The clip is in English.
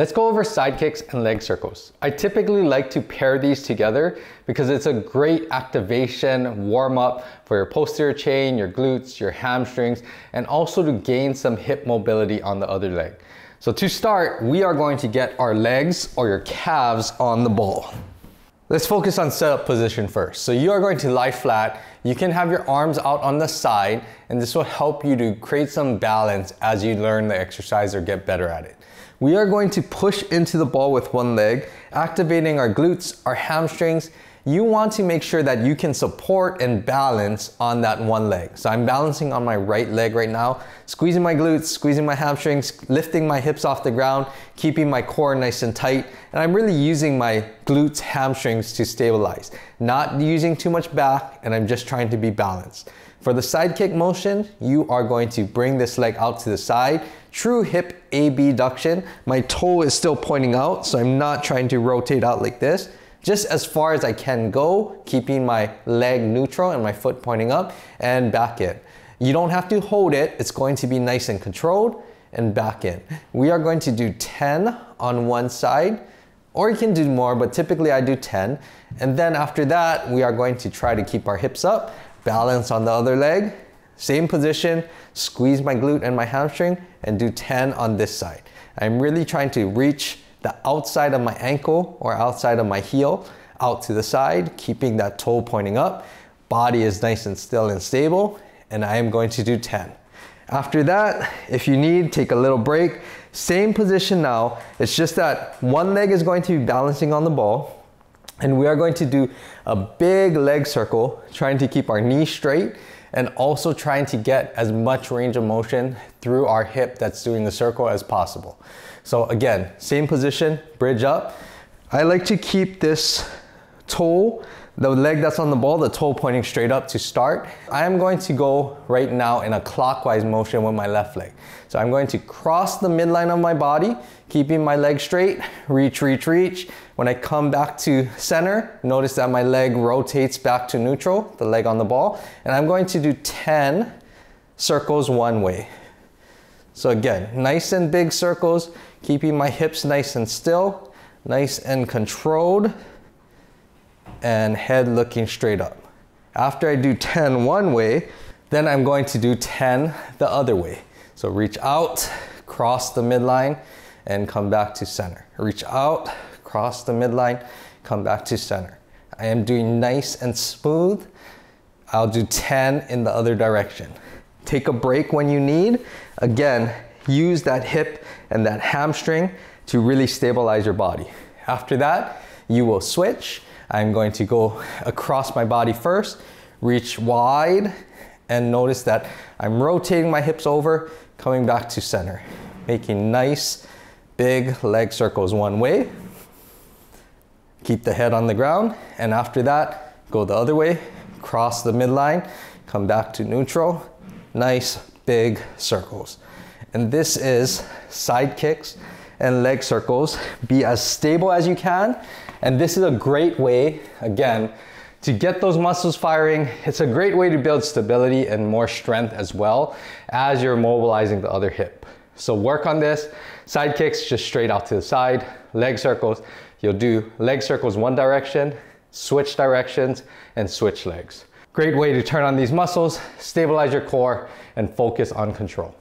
Let's go over side kicks and leg circles. I typically like to pair these together because it's a great activation warm up for your posterior chain, your glutes, your hamstrings, and also to gain some hip mobility on the other leg. So to start, we are going to get our legs or your calves on the ball. Let's focus on setup position first. So you are going to lie flat. You can have your arms out on the side, and this will help you to create some balance as you learn the exercise or get better at it. We are going to push into the ball with one leg, activating our glutes, our hamstrings. You want to make sure that you can support and balance on that one leg. So I'm balancing on my right leg right now, squeezing my glutes, squeezing my hamstrings, lifting my hips off the ground, keeping my core nice and tight. And I'm really using my glutes, hamstrings to stabilize. Not using too much back, and I'm just trying to be balanced. For the side kick motion, you are going to bring this leg out to the side. True hip abduction. My toe is still pointing out, so I'm not trying to rotate out like this. Just as far as I can go, keeping my leg neutral and my foot pointing up and back in. You don't have to hold it. It's going to be nice and controlled and back in. We are going to do 10 on one side, or you can do more, but typically I do 10. And then after that, we are going to try to keep our hips up, balance on the other leg, same position, squeeze my glute and my hamstring, and do 10 on this side. I'm really trying to reach the outside of my ankle or outside of my heel out to the side, keeping that toe pointing up. Body is nice and still and stable, and I am going to do 10. After that, if you need, take a little break. Same position now. It's just that one leg is going to be balancing on the ball, and we are going to do a big leg circle, trying to keep our knees straight and also trying to get as much range of motion through our hip that's doing the circle as possible. So again, same position, bridge up. I like to keep this toe, the leg that's on the ball, the toe pointing straight up to start. I am going to go right now in a clockwise motion with my left leg. So I'm going to cross the midline of my body, keeping my leg straight, reach, reach, reach. When I come back to center, notice that my leg rotates back to neutral, the leg on the ball, and I'm going to do 10 circles one way. So again, nice and big circles, keeping my hips nice and still, nice and controlled, and head looking straight up. After I do 10 one way, then I'm going to do 10 the other way. So reach out, cross the midline, and come back to center. Reach out, cross the midline, come back to center. I am doing nice and smooth. I'll do 10 in the other direction. Take a break when you need. Again, use that hip and that hamstring to really stabilize your body. After that, you will switch. I'm going to go across my body first, reach wide, and notice that I'm rotating my hips over, coming back to center, making nice big leg circles one way. Keep the head on the ground, and after that, go the other way, cross the midline, come back to neutral, nice big circles. And this is side kicks and leg circles. Be as stable as you can, and this is a great way, again, to get those muscles firing. It's a great way to build stability and more strength as well as you're mobilizing the other hip. So work on this. Side kicks, just straight out to the side. Leg circles, you'll do leg circles one direction, switch directions, and switch legs. Great way to turn on these muscles, stabilize your core, and focus on control.